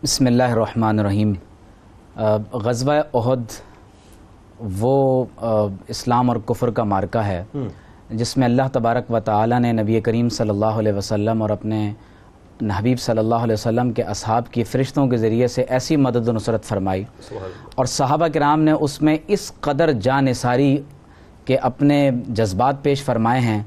بسم اللہ الرحمن الرحیم۔ غزوہ احد وہ اسلام اور کفر کا معرکہ ہے جس میں اللہ تبارک و تعالی نے نبی کریم صلی اللہ علیہ وسلم اور اپنے حبیب صلی اللہ علیہ وسلم کے اصحاب کی فرشتوں کے ذریعے سے ایسی مدد و نصرت فرمائی، اور صحابہ کرام نے اس میں اس قدر جانثاری کے اپنے جذبات پیش فرمائے ہیں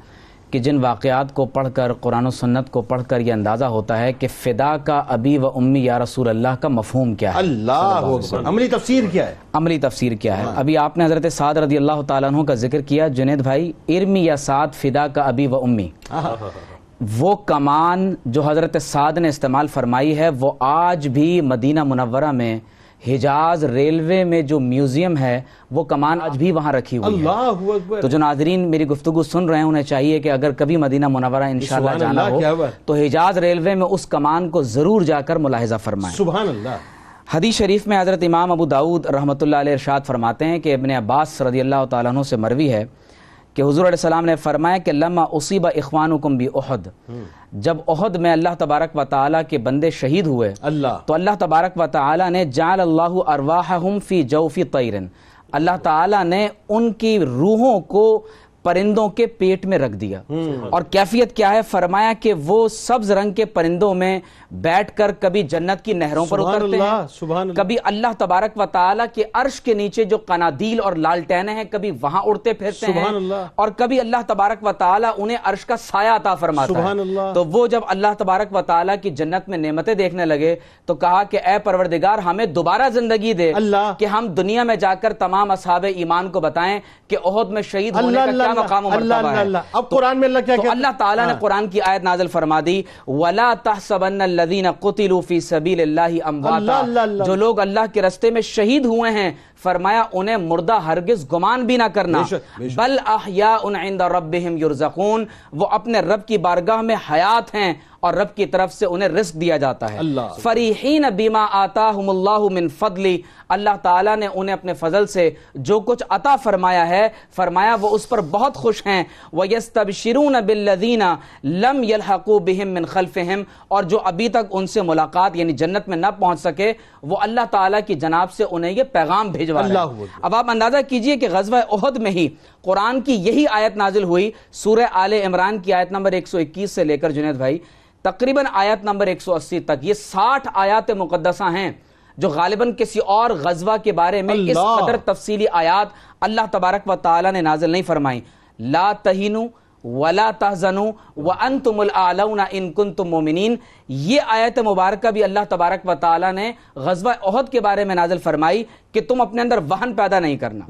کہ جن واقعات کو پڑھ کر، قرآن و سنت کو پڑھ کر یہ اندازہ ہوتا ہے کہ فدا کا ابی و امی یا رسول اللہ کا مفہوم کیا ہے، اللہ اکبر، عملی تفسیر کیا ہے؟ عملی تفسیر کیا ہے؟ ابھی آپ نے حضرت سعد رضی اللہ تعالیٰ عنہ کا ذکر کیا، جنید بھائی، ارمی یا سعد فدا کا ابی و امی، وہ کمان جو حضرت سعد نے استعمال فرمائی ہے وہ آج بھی مدینہ منورہ میں حجاز ریلوے میں جو میوزیم ہے وہ کمان آج بھی وہاں رکھی ہوئی ہے۔ اللہ اکبر۔ تو جو ناظرین میری گفتگو سن رہے ہیں انہیں چاہیے کہ اگر کبھی مدینہ منورہ انشاءاللہ جانا ہو تو حجاز ریلوے میں اس کمان کو ضرور جا کر ملاحظہ فرمائیں۔ سبحان اللہ۔ حدیث شریف میں حضرت امام ابو داؤد رحمۃ اللہ علیہ ارشاد فرماتے ہیں کہ ابن عباس رضی اللہ تعالیٰ عنہ سے مروی ہے کہ حضور علیہ السلام نے فرمایا کہ لما اصیب اخوانکم باحد، جب احد میں اللہ تبارک و تعالیٰ کے بندے شہید ہوئے تو اللہ تبارک و تعالیٰ نے جعل اللہ ارواحہم فی جوف طیر، اللہ تعالیٰ نے ان کی روحوں کو پرندوں کے پیٹ میں رکھ دیا، اور کیفیت کیا ہے؟ فرمایا کہ وہ سبز رنگ کے پرندوں میں بیٹھ کر کبھی جنت کی نہروں پر اترتے ہیں، کبھی اللہ تبارک و تعالیٰ کے عرش کے نیچے جو قنادیل اور لالٹینیں ہیں کبھی وہاں اڑتے پھرتے ہیں، اور کبھی اللہ تبارک و تعالیٰ انہیں عرش کا سایہ عطا فرماتا ہے۔ تو وہ جب اللہ تبارک و تعالیٰ کی جنت میں نعمتیں دیکھنے لگے تو کہا کہ اے پروردگار ہمیں دوبارہ زندگی دے کہ ہم دنیا میں جا کر تمام اصحاب ایمان کو بتائیں کہ احد میں شہید ہونے کا کیا مقام و مرتبہ ہے۔ اب قرآن میں اللہ کیا کہتا ہے؟ اللہ تعالیٰ نے قرآن کی آیت نازل فرما دی، وَلَا تَحْسَبَنَّ الَّذِينَ قُتِلُوا فِي سَبِيلِ اللَّهِ أَمْوَاتًا، جو لوگ اللہ کے راستے میں شہید ہوئے ہیں فرمایا انہیں مردہ ہرگز گمان بھی نہ کرنا، بل احیاء عند ربہم یرزقون، وہ اپنے رب کی بارگاہ میں حیات ہیں اور رب کی طرف سے انہیں رزق دیا جاتا ہے۔ فریحین بما آتاہم اللہ من فضلی، اللہ تعالیٰ نے انہیں اپنے فضل سے جو کچھ عطا فرمایا ہے فرمایا وہ اس پر بہت خوش ہیں۔ وَيَسْتَبْشِرُونَ بِالَّذِينَ لَمْ يَلْحَقُوا بِهِم مِّن خَلْفِهِم، اور جو ابھی تک ان سے ملاقات یعنی جنت میں نہ پہنچ سکے وہ اللہ تعالیٰ کی جناب سے انہیں یہ پیغام بھیجوا رہے ہیں۔ اب آپ اندازہ کیجئے کہ غزوہ احد میں ہی قرآن کی یہی آیت نازل ہوئی، سورہ آل عمران کی آیت نمبر 121 سے لے کر جنید بھائی تقریباً آیت نمبر 180 تک، یہ 60 آیات مقدسہ ہیں جو غالباً کسی اور غزوہ کے بارے میں اس قدر تفصیلی آیات اللہ تبارک و تعالی نے نازل نہیں فرمائیں۔ لا تہینوا ولا تحزنوا وانتم الاعلون ان کنتم مومنین، یہ آیت مبارکہ بھی اللہ تبارک و تعالی نے غزوہ احد کے بارے میں نازل فرمائی کہ تم اپنے اندر وہن پیدا نہیں کرنا،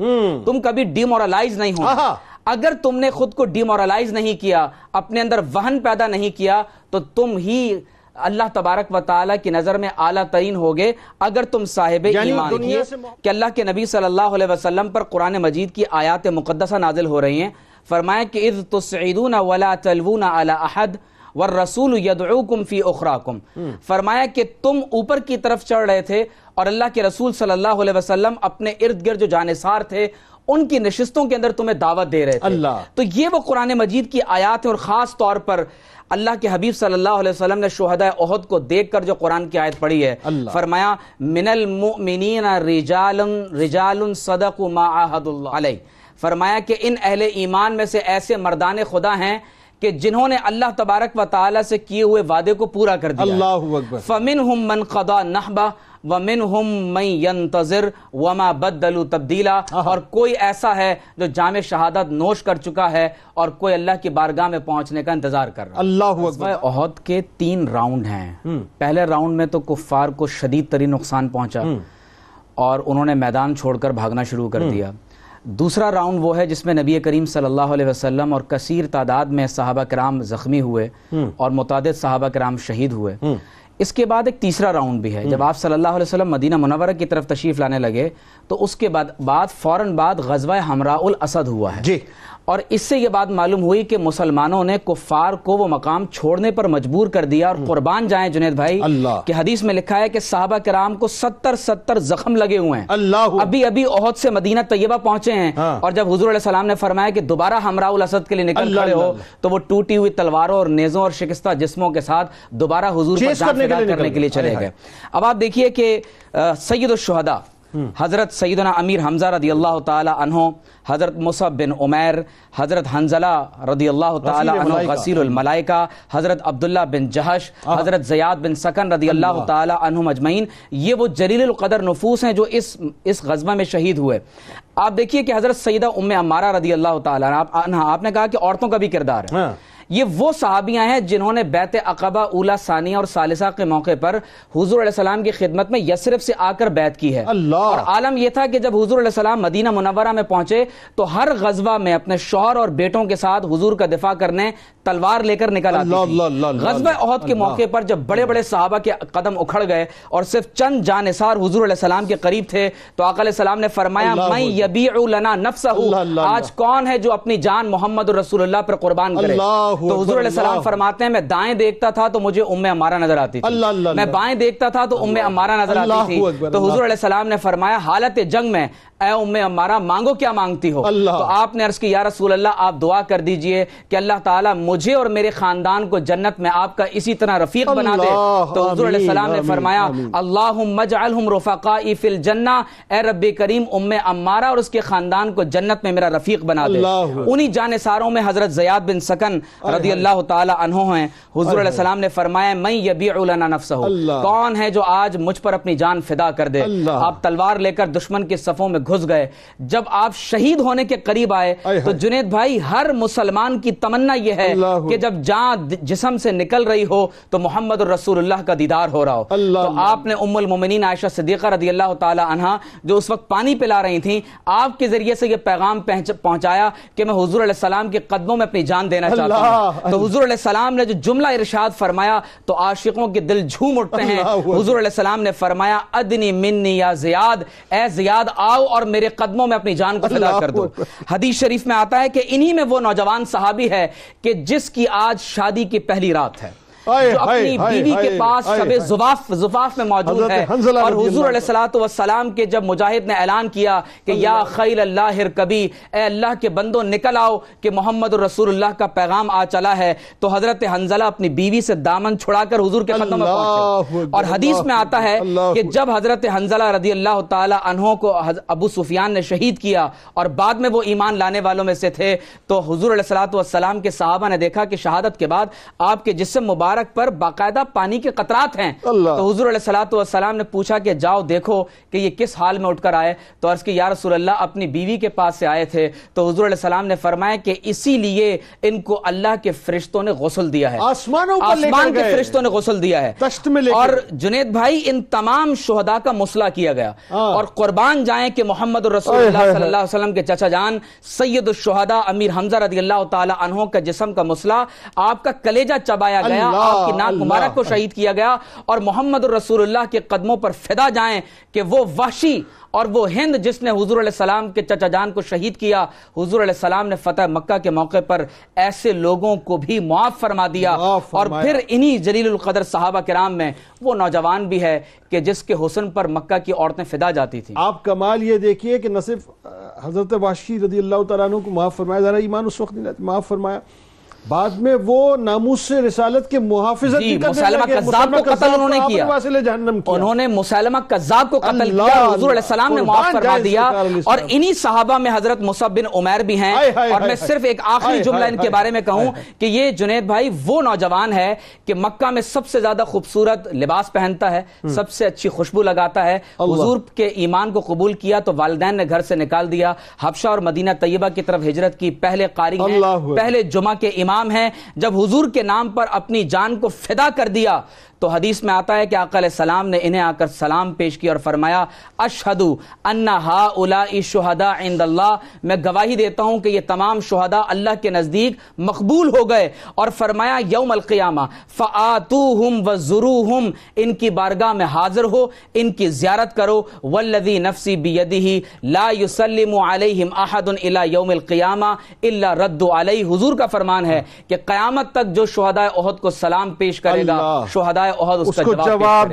تم کبھی ڈی مورلائز نہیں ہونا۔ اگر تم نے خود کو ڈی مورلائز نہیں کیا، اپنے اندر وہن پیدا نہیں کیا تو تم ہی اللہ تبارک و تعالیٰ کی نظر میں اعلیٰ ترین ہوگے اگر تم صاحب ایمان کیے کہ اللہ کے نبی صلی اللہ علیہ وسلم پر قرآن مجید کی آیات مقدسہ نازل ہو رہی ہیں۔ فرمایا کہ اذ تسعدون ولا تلوون علی احد والرسول یدعوکم فی اخراکم، فرمایا کہ تم اوپر کی طرف چڑھ رہے تھے اور اللہ کے رسول صلی اللہ علیہ وسلم اپنے ارد گرد جو جانثار تھے ان کی نشستوں کے اندر تمہیں دعوت دے رہے تھے۔ تو یہ وہ قرآن مجید کی آیات ہیں، اور خاص طور پر اللہ کے حبیب صلی اللہ علیہ وسلم نے شہداء احد کو دیکھ کر جو قرآن کی آیت پڑھی ہے فرمایا من المؤمنین رجال صدقوا ما عاہدوا اللہ علیہ، فرمایا کہ ان اہل ایمان میں سے ایسے مردان خدا ہیں کہ جنہوں نے اللہ تبارک و تعالی سے کیے ہوئے وعدے کو پورا کر دیا۔ اللہ اکبر۔ فمنہم من قضا نحبہ ومنہم من ینتظر وما بدلوا تبدیلا، اور کوئی ایسا ہے جو جام شہادت نوش کر چکا ہے اور کوئی اللہ کی بارگاہ میں پہنچنے کا انتظار کر رہا ہے۔ اللہ اکبر۔ احد کے 3 راؤنڈ ہیں۔ پہلے راؤنڈ میں تو کفار کو شدید ترین نقصان پہنچا اور انہوں نے میدان چھوڑ کر بھاگنا شروع کر دیا۔ دوسرا راؤنڈ وہ ہے جس میں نبی کریم صلی اللہ علیہ وسلم اور کثیر تعداد میں صحابہ کرام زخمی ہوئے اور متعدد صحابہ کرام شہید ہوئے۔ اس کے بعد ایک تیسرا راؤنڈ بھی ہے، جب آپ صلی اللہ علیہ وسلم مدینہ منورہ کی طرف تشریف لانے لگے تو اس کے بعد فوراً بعد غزوہ حمراء الاسد ہوا ہے، اور اس سے یہ بات معلوم ہوئی کہ مسلمانوں نے کفار کو وہ مقام چھوڑنے پر مجبور کر دیا، اور قربان جائیں جنید بھائی کہ حدیث میں لکھا ہے کہ صحابہ کرام کو 70 زخم لگے ہوئے ہیں، ابھی احد سے مدینہ طیبہ پہنچے ہیں، اور جب حضور علیہ السلام نے فرمایا کہ دوبارہ حمراء الاسد کے لیے نکل کھڑے ہو تو وہ ٹوٹی ہوئی تلواروں اور نیزوں اور شکستہ جسموں کے ساتھ دوبارہ حضور پر جان کرنے کے لیے چلے گئے۔ اب آپ دیکھیے کہ سید الشہداء حضرت سیدنا امیر حمزہ رضی اللہ تعالی عنہ، حضرت مصعب بن عمیر، حضرت حنظلہ رضی اللہ تعالی عنہ غسیل الملائکہ، حضرت عبداللہ بن جہش، حضرت زیاد بن سکن رضی اللہ تعالی عنہم اجمعین، یہ وہ جلیل القدر نفوس ہیں جو اس غزوہ میں شہید ہوئے۔ آپ دیکھیے کہ حضرت سیدہ ام عمارہ رضی اللہ تعالی عنہ، آپ نے کہا کہ عورتوں کا بھی کردار ہے، یہ وہ صحابیاں ہیں جنہوں نے بیعت عقبہ اولا ثانیہ اور ثالثہ کے موقع پر حضور علیہ السلام کی خدمت میں یثرب سے آ کر بیعت کی ہے۔ اور عالم یہ تھا کہ جب حضور علیہ السلام مدینہ منورہ میں پہنچے تو ہر غزوہ میں اپنے شوہر اور بیٹوں کے ساتھ حضور کا دفاع کرنے تلوار لے کر نکل آتی تھی۔ غزوہ احد کے موقع پر جب بڑے بڑے صحابہ کے قدم اکھڑ گئے اور صرف چند جانثار حضور علیہ السلام کے قریب تھے تو آقا علیہ السلام نے فرمایا من یبیع لنا نفسہ، آج کون ہے جو اپنی جان محمد رسول اللہ پر قربان کرے؟ تو حضور علیہ السلام فرماتے ہیں میں دائیں دیکھتا تھا تو مجھے ام عمارہ نظر آتی تھی، میں بائیں دیکھتا تھا تو ام عمارہ نظر آتی تھی۔ تو حضور علیہ السلام نے فرمایا حالت جنگ میں اے ام عمارہ مانگو کیا مانگتی ہو؟ تو آپ نے عرض کی یا رسول اللہ آپ دعا کر دیجئے کہ اللہ تعالیٰ مجھے اور میرے خاندان کو جنت میں آپ کا اسی طرح رفیق بنا دے۔ تو حضور علیہ السلام نے فرمایا اللہم اجعلہم رفقائی فی الجنہ، اے رب کریم ام عمارہ اور اس کے خاندان کو جنت میں میرا رفیق بنا دے۔ انہی جانثاروں میں حضرت زیاد بن سکن رضی اللہ تعالی عنہ ہیں۔ حضور علیہ السلام نے فرمایا من یبیع لنا نفسہ، کون ہے جو آج مجھ پر اپنی جان فدا کر دے؟ آپ تلوار لے کر دشمن کے صفوں میں گھس گئے۔ جب آپ شہید ہونے کے قریب آئے تو جنید بھائی ہر مسلمان کی تمنا یہ ہے کہ جب جان جسم سے نکل رہی ہو تو محمد الرسول اللہ کا دیدار ہو رہا ہو۔ تو آپ نے ام المومنین عائشہ صدیقہ رضی اللہ تعالی عنہا جو اس وقت پانی پلا رہی تھیں، آپ کے ذریعے سے یہ پیغام پہنچایا کہ میں حضور علیہ السلام کے قدموں میں اپنی جان دینا چاہتا ہوں۔ تو حضور علیہ السلام نے جو جملہ ارشاد فرمایا تو عاشقوں کے دل جھوم اٹھتے ہیں۔ حضور علیہ السلام نے فرمایا ادنی منی یا زیاد، اے زیاد آؤ اور میرے قدموں میں اپنی جان کو فدا کر دو۔ حدیث شریف میں آتا ہے کہ انہی میں وہ نوجوان صحابی ہے کہ جس کی آج شادی کی پہلی رات ہے، جو اپنی بیوی کے پاس شب زفاف میں موجود ہے۔ اور حضور علیہ السلام کے جب مجاہد نے اعلان کیا کہ یا خیل اللہ ارکبی، اے اللہ کے بندوں نکل آؤ کہ محمد رسول اللہ کا پیغام آ چلا ہے، تو حضرت حنظلہ اپنی بیوی سے دامن چھڑا کر حضور کے قدموں میں پہنچے۔ اور حدیث میں آتا ہے کہ جب حضرت حنظلہ رضی اللہ تعالی عنہ کو ابو سفیان نے شہید کیا اور بعد میں وہ ایمان لانے والوں میں سے تھے، تو حضور علیہ السلام کے صحابہ نے دیکھا کہ شہادت کے بعد آپ کے جسم مبارک پر باقاعدہ پانی کے قطرات ہیں۔ تو حضور علیہ السلام نے پوچھا کہ جاؤ دیکھو کہ یہ کس حال میں اٹھ کر آئے، تو عرض کی یا رسول اللہ اپنی بیوی کے پاس سے آئے تھے۔ تو حضور علیہ السلام نے فرمایا کہ اسی لیے ان کو اللہ کے فرشتوں نے غسل دیا ہے، آسمان کے فرشتوں نے غسل دیا ہے۔ اور جنید بھائی ان تمام شہداء کا مصلح کیا گیا، اور قربان جائیں کہ محمد رسول اللہ صلی اللہ علیہ وسلم کے چچا جان سید الشہداء امیر حمزہ رضی اللہ تعالی عنہ کا جسم کا مصلح، آپ کا کلیجہ چبایا گیا، آپ کی ناک مبارک کو شہید کیا گیا، اور محمد رسول اللہ کے قدموں پر فدا جائیں کہ وہ وحشی اور وہ ہند جس نے حضور علیہ السلام کے چچا جان کو شہید کیا، حضور علیہ السلام نے فتح مکہ کے موقع پر ایسے لوگوں کو بھی معاف فرما دیا۔ اور پھر انہی جلیل القدر صحابہ کرام میں وہ نوجوان بھی ہے کہ جس کے حسن پر مکہ کی عورتیں فدا جاتی تھیں۔ آپ کمال یہ دیکھیے کہ نہ صرف حضرت وحشی رضی اللہ تعالیٰ عنہ کو معاف فرمایا، ذرا ایمان اس وقت نہیں لاتے، معاف فرمایا، بعد میں وہ ناموس سے رسالت کے محافظت مسلمہ کذاب کو قتل انہوں نے کیا، انہوں نے مسلمہ کذاب کو قتل کیا، حضور علیہ السلام نے معاف فرما دیا۔ اور انہی صحابہ میں حضرت مصعب بن عمیر بھی ہیں۔ اور میں صرف ایک آخری جملہ ان کے بارے میں کہوں کہ یہ جنید بھائی وہ نوجوان ہے کہ مکہ میں سب سے زیادہ خوبصورت لباس پہنتا ہے، سب سے اچھی خوشبو لگاتا ہے۔ حضور کے ایمان کو قبول کیا تو والدین نے گھر سے نکال دیا، حبشہ اور مدینہ طیبہ کی طرف ہجرت کی، پہلے قاری ہیں، پہلے جمعہ کے امام ہیں۔ جب حضور کے نام پر اپنی جان کو فدا کر دیا تو حدیث میں آتا ہے کہ آقا علیہ السلام نے انہیں آ کر سلام پیش کیا اور فرمایا اشہدو ان ہؤلاء شہداء عند اللہ، میں گواہی دیتا ہوں کہ یہ تمام شہداء اللہ کے نزدیک مقبول ہو گئے۔ اور فرمایا یوم القیامہ فآتوہم وزروہم، ان کی بارگاہ میں حاضر ہو، ان کی زیارت کرو، والذی نفسی بیدہ لا یسلم علیہم احد الی یوم القیامہ الا رد علیہ۔ حضور کا فرمان ہے کہ قیامت تک جو شہداء احد کو سلام پیش کرے گا، شہداء احد اس کا جواب